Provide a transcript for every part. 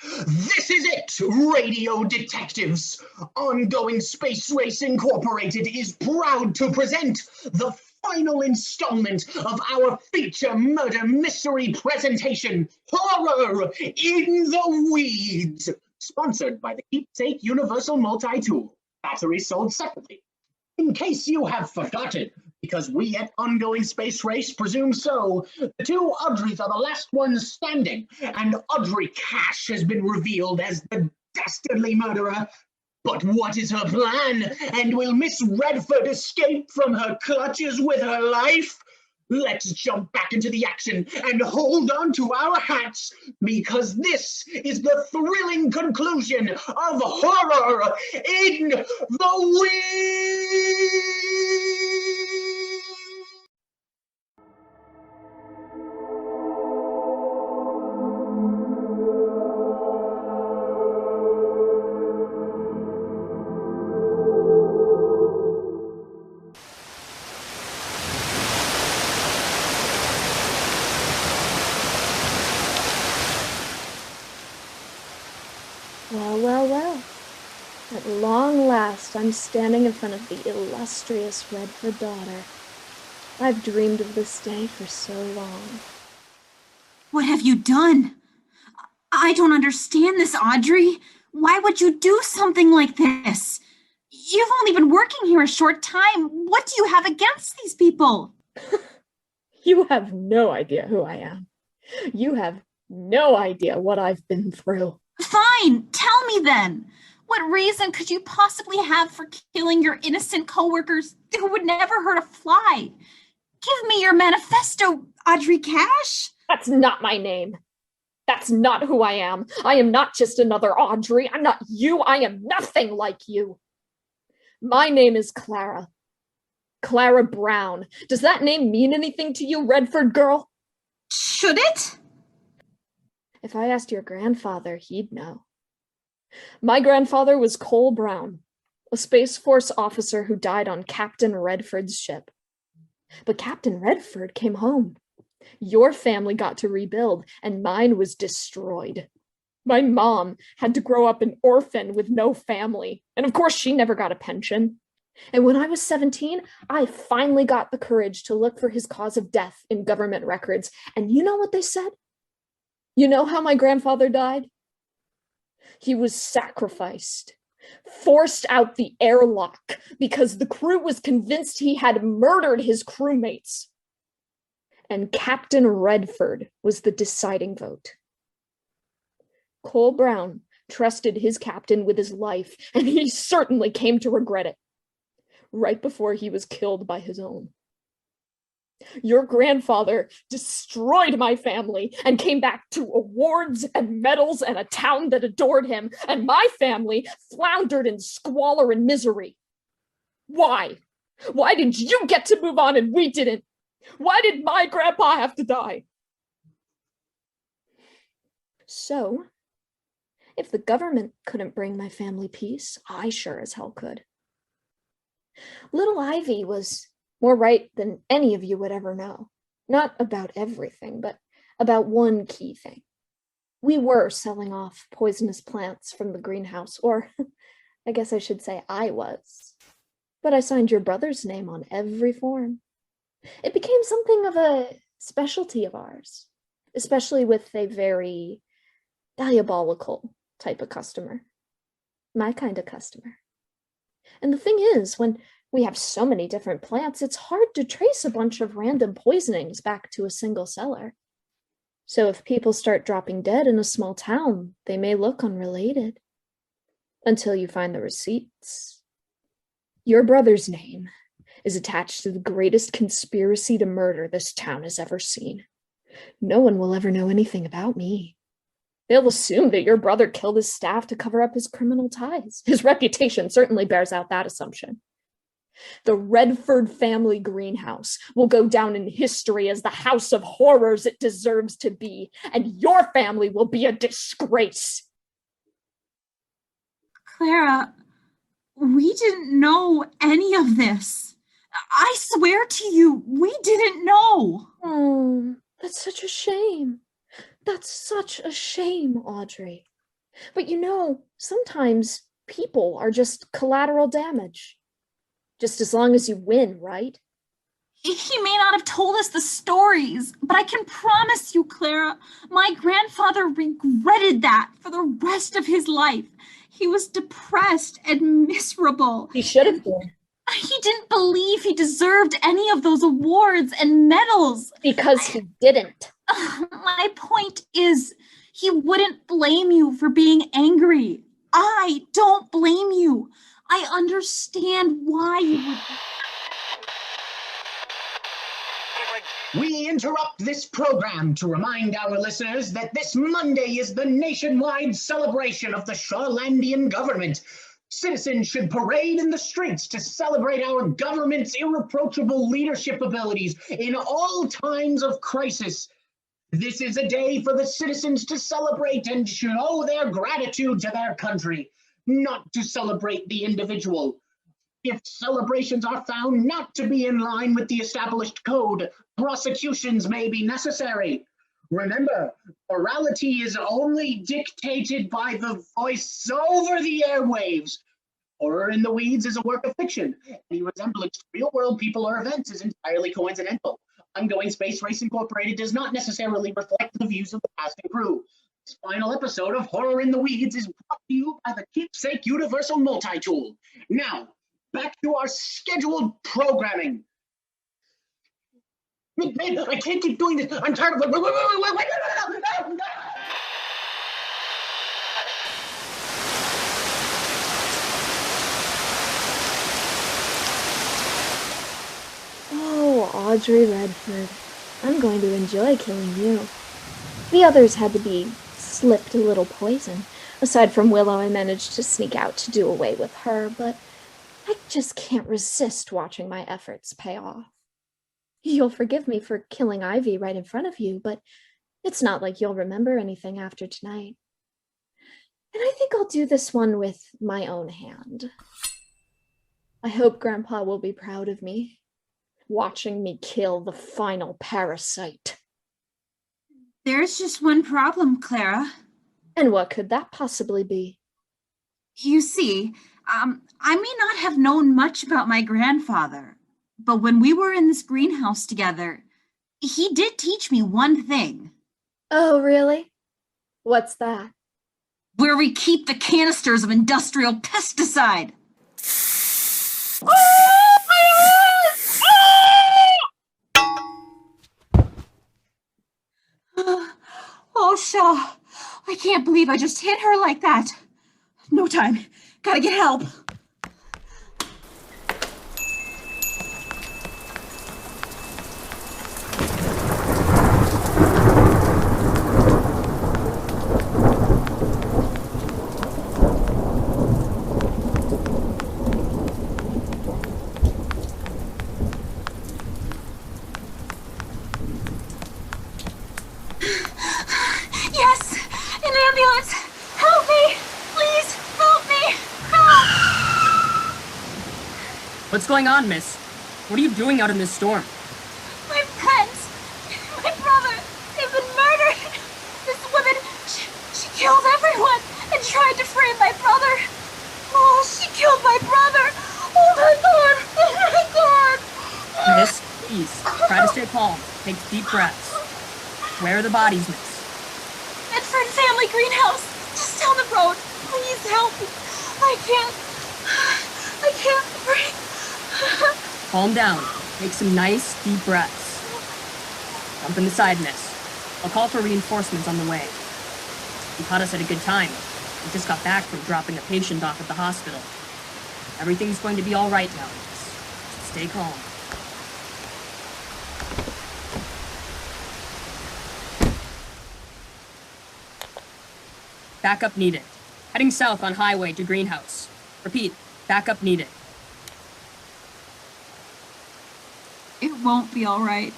This is it, radio detectives. Ongoing Space Race Incorporated is proud to present the final installment of our feature murder mystery presentation, Horror in the Weeds, sponsored by the Keepsake Universal Multi-Tool. Batteries sold separately. In case you have forgotten, because we at Ongoing Space Race presume so, the two Audreys are the last ones standing, and Audrey Cash has been revealed as the dastardly murderer. But what is her plan? And will Miss Redford escape from her clutches with her life? Let's jump back into the action and hold on to our hats, because this is the thrilling conclusion of Horror in the Weeds! Well. At long last, I'm standing in front of the illustrious Redford daughter. I've dreamed of this day for so long. What have you done? I don't understand this, Audrey. Why would you do something like this? You've only been working here a short time. What do you have against these people? You have no idea who I am. You have no idea what I've been through. Fine, tell me then. What reason could you possibly have for killing your innocent coworkers who would never hurt a fly? Give me your manifesto, Audrey Cash. That's not my name. That's not who I am. I am not just another Audrey. I'm not you. I am nothing like you. My name is Clara. Clara Brown. Does that name mean anything to you, Redford girl? Should it? If I asked your grandfather, he'd know. My grandfather was Cole Brown, a Space Force officer who died on Captain Redford's ship. But Captain Redford came home. Your family got to rebuild, and mine was destroyed. My mom had to grow up an orphan with no family, and of course she never got a pension. And when I was 17, I finally got the courage to look for his cause of death in government records. And you know what they said? You know how my grandfather died? He was sacrificed, forced out the airlock because the crew was convinced he had murdered his crewmates. And Captain Redford was the deciding vote. Cole Brown trusted his captain with his life, and he certainly came to regret it, right before he was killed by his own. Your grandfather destroyed my family and came back to awards and medals and a town that adored him, and my family floundered in squalor and misery. Why? Why did you get to move on and we didn't? Why did my grandpa have to die? So, if the government couldn't bring my family peace, I sure as hell could. Little Ivy was more right than any of you would ever know. Not about everything, but about one key thing. We were selling off poisonous plants from the greenhouse, or I guess I should say I was. But I signed your brother's name on every form. It became something of a specialty of ours, especially with a very diabolical type of customer. My kind of customer. And the thing is, when we have so many different plants, it's hard to trace a bunch of random poisonings back to a single seller. So if people start dropping dead in a small town, they may look unrelated. Until you find the receipts. Your brother's name is attached to the greatest conspiracy to murder this town has ever seen. No one will ever know anything about me. They'll assume that your brother killed his staff to cover up his criminal ties. His reputation certainly bears out that assumption. The Redford family greenhouse will go down in history as the house of horrors it deserves to be, and your family will be a disgrace. Clara, we didn't know any of this. I swear to you, we didn't know. Oh, that's such a shame. That's such a shame, Audrey. But sometimes people are just collateral damage. Just as long as you win, right? He may not have told us the stories, but I can promise you, Clara, my grandfather regretted that for the rest of his life. He was depressed and miserable. He should have been. He didn't believe he deserved any of those awards and medals. Because he didn't. My point is, he wouldn't blame you for being angry. I don't blame you. I understand why you would. We interrupt this program to remind our listeners that this Monday is the nationwide celebration of the Shorelandian government. Citizens should parade in the streets to celebrate our government's irreproachable leadership abilities in all times of crisis. This is a day for the citizens to celebrate and show their gratitude to their country, not to celebrate the individual. If celebrations are found not to be in line with the established code, prosecutions may be necessary. Remember, morality is only dictated by the voice over the airwaves. Horror in the Weeds is a work of fiction. Any resemblance to real-world people or events is entirely coincidental. Ongoing Space Race Incorporated does not necessarily reflect the views of the cast and crew. This final episode of Horror in the Weeds is brought to you by the Keepsake Universal Multi-Tool. Now, back to our scheduled programming. Man, I can't keep doing this. I'm tired of it. Wait. Oh, Audrey Redford. I'm going to enjoy killing you. The others had to be slipped a little poison. Aside from Willow, I managed to sneak out to do away with her, but I just can't resist watching my efforts pay off. You'll forgive me for killing Ivy right in front of you, but it's not like you'll remember anything after tonight. And I think I'll do this one with my own hand. I hope Grandpa will be proud of me, watching me kill the final parasite. There's just one problem, Clara. And what could that possibly be? You see, I may not have known much about my grandfather, but when we were in this greenhouse together, he did teach me one thing. Oh, really? What's that? Where we keep the canisters of industrial pesticide. Oh, Shaw, I can't believe I just hit her like that. No time. Gotta get help. Yes! An ambulance! Help me! Please, help me! Help! What's going on, miss? What are you doing out in this storm? My friends! My brother! They've been murdered! This woman, she killed everyone and tried to frame my brother! Oh, she killed my brother! Oh my god! Oh my god! Miss, please, try to stay calm. Take deep breaths. Where are the bodies, miss? Medford Family Greenhouse! Just down the road! Please help me! I can't breathe! Calm down. Take some nice, deep breaths. Jump in the side, miss. I'll call for reinforcements on the way. You caught us at a good time. We just got back from dropping a patient off at the hospital. Everything's going to be all right now, miss. Just stay calm. Backup needed. Heading south on highway to Greenhouse. Repeat, backup needed. It won't be all right.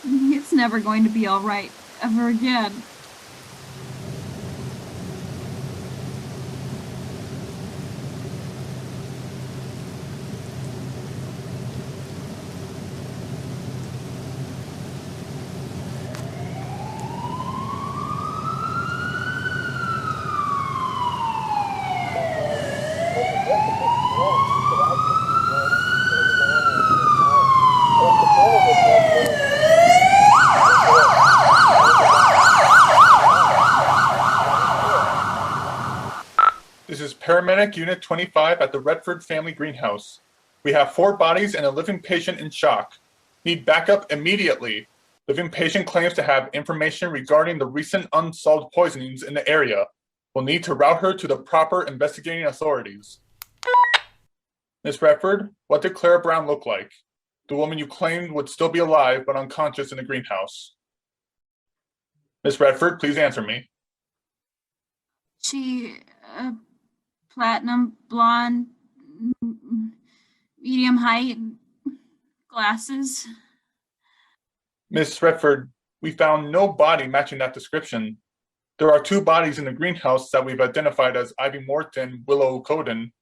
It's never going to be all right, ever again. Paramedic Unit 25 at the Redford Family Greenhouse. We have 4 bodies and a living patient in shock. Need backup immediately. Living patient claims to have information regarding the recent unsolved poisonings in the area. We'll need to route her to the proper investigating authorities. Miss Redford, what did Clara Brown look like? The woman you claimed would still be alive but unconscious in the greenhouse. Miss Redford, please answer me. She, platinum blonde, medium height, glasses. Miss Redford, we found no body matching that description. There are 2 bodies in the greenhouse that we've identified as Ivy Morton, Willow Coden,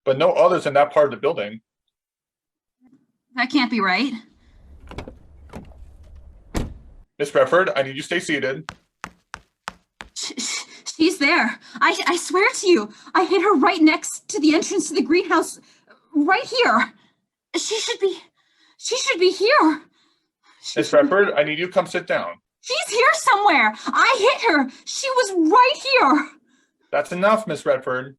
but no others in that part of the building. That can't be right. Miss Redford, I need you to stay seated. She's there. I swear to you, I hit her right next to the entrance to the greenhouse, right here. She should be here. Miss Redford, I need you to come sit down. She's here somewhere. I hit her. She was right here. That's enough, Miss Redford.